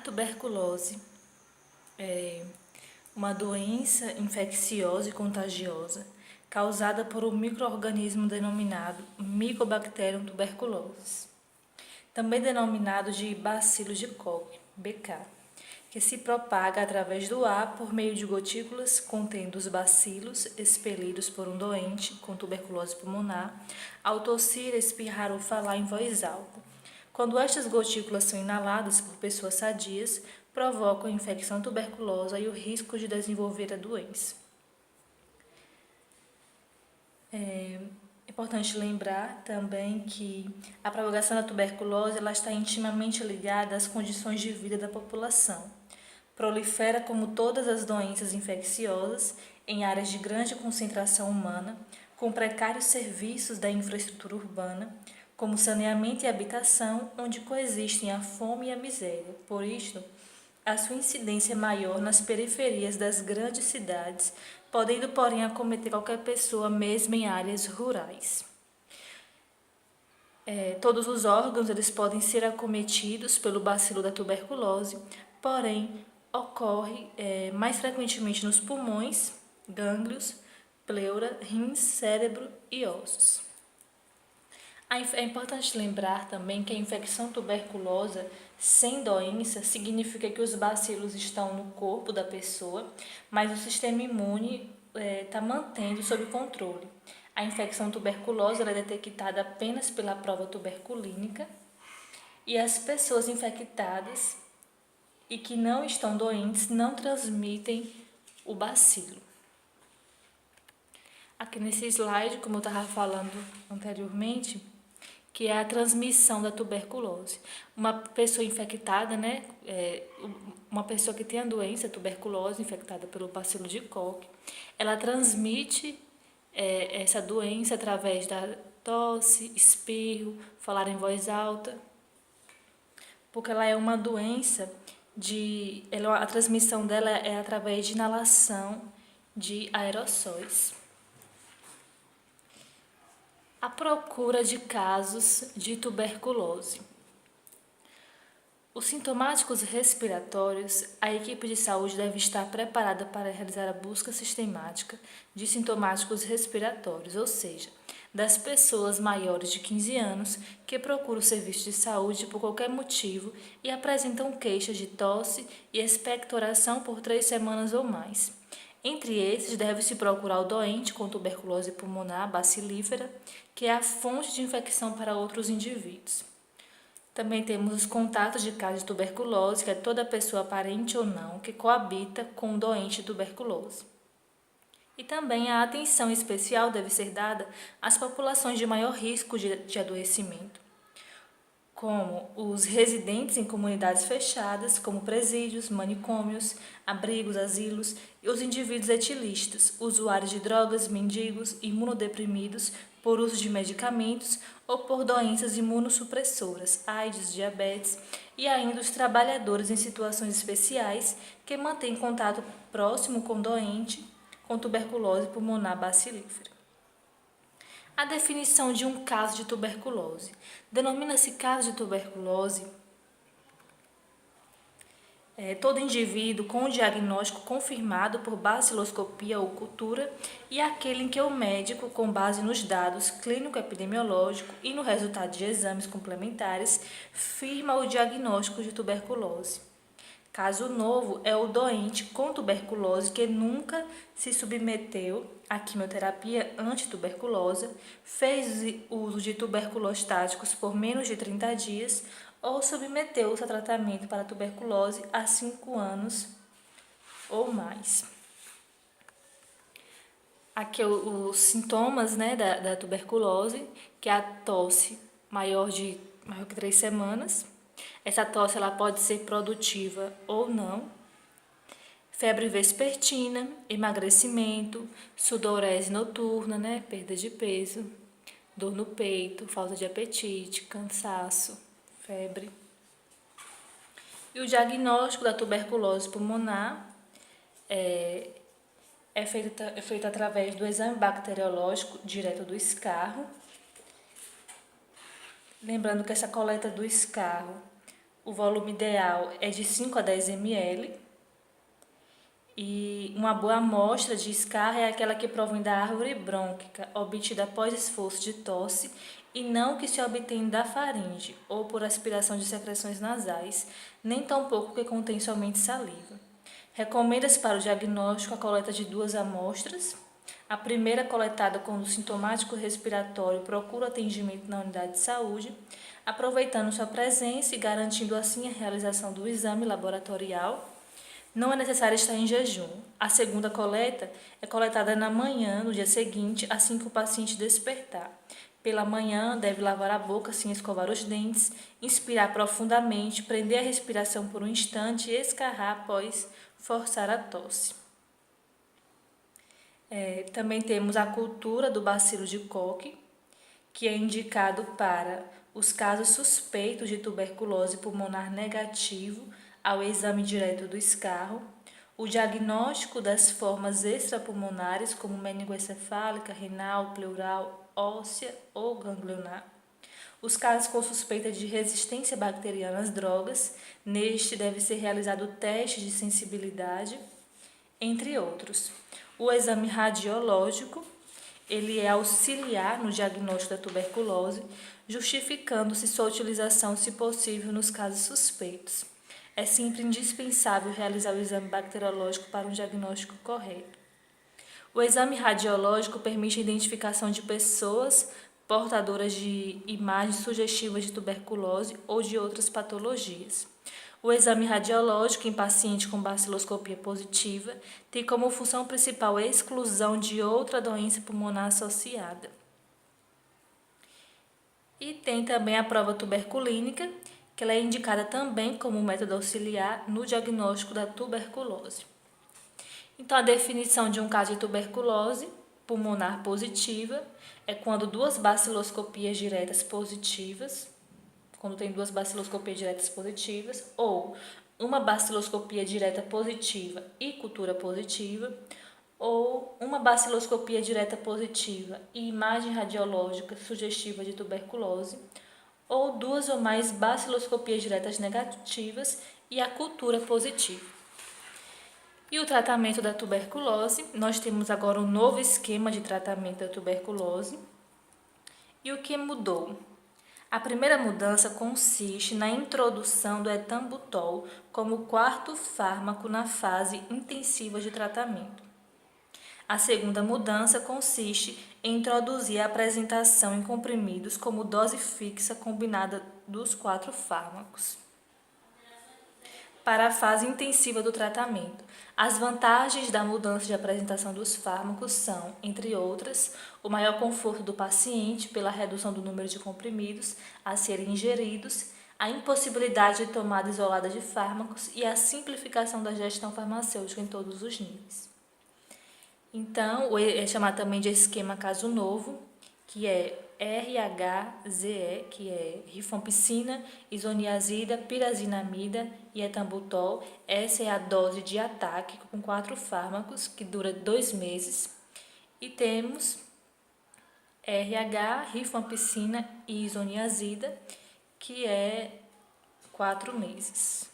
tuberculose é uma doença infecciosa e contagiosa causada por um micro-organismo denominado Mycobacterium tuberculosis, também denominado de bacilo de Koch, BK, que se propaga através do ar por meio de gotículas contendo os bacilos expelidos por um doente com tuberculose pulmonar ao tossir, espirrar ou falar em voz alta. Quando estas gotículas são inaladas por pessoas sadias, provocam a infecção tuberculosa e o risco de desenvolver a doença. É importante lembrar também que a propagação da tuberculose ela está intimamente ligada às condições de vida da população. Prolifera como todas as doenças infecciosas em áreas de grande concentração humana, com precários serviços da infraestrutura urbana, como saneamento e habitação, onde coexistem a fome e a miséria. Por isto, a sua incidência é maior nas periferias das grandes cidades, podendo, porém, acometer qualquer pessoa, mesmo em áreas rurais. Todos os órgãos eles podem ser acometidos pelo bacilo da tuberculose, porém, ocorre mais frequentemente nos pulmões, gânglios, pleura, rins, cérebro e ossos. É importante lembrar também que a infecção tuberculosa sem doença significa que os bacilos estão no corpo da pessoa, mas o sistema imune está mantendo sob controle. A infecção tuberculosa é detectada apenas pela prova tuberculínica e as pessoas infectadas e que não estão doentes não transmitem o bacilo. Aqui nesse slide, como eu estava falando anteriormente, que é a transmissão da tuberculose. Uma pessoa infectada, uma pessoa que tem a doença, a tuberculose, infectada pelo bacilo de Koch, ela transmite essa doença através da tosse, espirro, falar em voz alta, porque ela é uma doença a transmissão dela é através de inalação de aerossóis. A procura de casos de tuberculose. Os sintomáticos respiratórios, a equipe de saúde deve estar preparada para realizar a busca sistemática de sintomáticos respiratórios, ou seja, das pessoas maiores de 15 anos que procuram o serviço de saúde por qualquer motivo e apresentam queixas de tosse e expectoração por 3 semanas ou mais. Entre esses, deve-se procurar o doente com tuberculose pulmonar bacilífera, que é a fonte de infecção para outros indivíduos. Também temos os contatos de casos de tuberculose, que é toda pessoa parente ou não que coabita com o doente de tuberculose. E também a atenção especial deve ser dada às populações de maior risco de adoecimento, como os residentes em comunidades fechadas, como presídios, manicômios, abrigos, asilos, e os indivíduos etilistas, usuários de drogas, mendigos, imunodeprimidos por uso de medicamentos ou por doenças imunossupressoras, AIDS, diabetes, e ainda os trabalhadores em situações especiais que mantêm contato próximo com o doente com tuberculose pulmonar bacilífera. A definição de um caso de tuberculose. Denomina-se caso de tuberculose todo indivíduo com o diagnóstico confirmado por baciloscopia ou cultura e aquele em que o médico, com base nos dados clínico-epidemiológico e no resultado de exames complementares, firma o diagnóstico de tuberculose. Caso novo é o doente com tuberculose que nunca se submeteu à quimioterapia antituberculosa, fez uso de tuberculostáticos por menos de 30 dias ou submeteu-se a tratamento para tuberculose há 5 anos ou mais. Aqui os sintomas da tuberculose, que é a tosse maior que 3 semanas. Essa tosse ela pode ser produtiva ou não. Febre vespertina, emagrecimento, sudorese noturna, perda de peso, dor no peito, falta de apetite, cansaço, febre. E o diagnóstico da tuberculose pulmonar é feito através do exame bacteriológico direto do escarro. Lembrando que essa coleta do escarro o volume ideal é de 5 a 10 ml. E uma boa amostra de escarro é aquela que provém da árvore brônquica, obtida após esforço de tosse, e não que se obtém da faringe, ou por aspiração de secreções nasais, nem tampouco que contém somente saliva. Recomenda-se para o diagnóstico a coleta de 2 amostras. A primeira, coletada quando o sintomático respiratório procura atendimento na unidade de saúde, aproveitando sua presença e garantindo assim a realização do exame laboratorial. Não é necessário estar em jejum. A segunda coleta é coletada na manhã, no dia seguinte, assim que o paciente despertar. Pela manhã, deve lavar a boca sem escovar os dentes, inspirar profundamente, prender a respiração por um instante e escarrar após forçar a tosse. Também temos a cultura do bacilo de Koch, que é indicado para os casos suspeitos de tuberculose pulmonar negativo ao exame direto do escarro, o diagnóstico das formas extrapulmonares, como meningoencefálica, renal, pleural, óssea ou ganglionar, os casos com suspeita de resistência bacteriana às drogas, neste deve ser realizado o teste de sensibilidade, entre outros. O exame radiológico, ele é auxiliar no diagnóstico da tuberculose, justificando-se sua utilização, se possível, nos casos suspeitos. É sempre indispensável realizar o exame bacteriológico para um diagnóstico correto. O exame radiológico permite a identificação de pessoas portadoras de imagens sugestivas de tuberculose ou de outras patologias. O exame radiológico em paciente com baciloscopia positiva tem como função principal a exclusão de outra doença pulmonar associada. E tem também a prova tuberculínica, que ela é indicada também como método auxiliar no diagnóstico da tuberculose. Então, a definição de um caso de tuberculose pulmonar positiva é quando tem duas baciloscopias diretas positivas, ou uma baciloscopia direta positiva e cultura positiva, ou uma baciloscopia direta positiva e imagem radiológica sugestiva de tuberculose, ou 2 ou mais baciloscopias diretas negativas e a cultura positiva. E o tratamento da tuberculose, nós temos agora um novo esquema de tratamento da tuberculose. E o que mudou? A primeira mudança consiste na introdução do etambutol como 4º fármaco na fase intensiva de tratamento. A segunda mudança consiste em introduzir a apresentação em comprimidos como dose fixa combinada dos 4 fármacos. Para a fase intensiva do tratamento, as vantagens da mudança de apresentação dos fármacos são, entre outras, o maior conforto do paciente pela redução do número de comprimidos a serem ingeridos, a impossibilidade de tomada isolada de fármacos e a simplificação da gestão farmacêutica em todos os níveis. Então, é chamado também de esquema caso novo, que é RHZE, que é rifampicina, isoniazida, pirazinamida e etambutol. Essa é a dose de ataque com 4 fármacos, que dura 2 meses. E temos RH, rifampicina e isoniazida, que é 4 meses.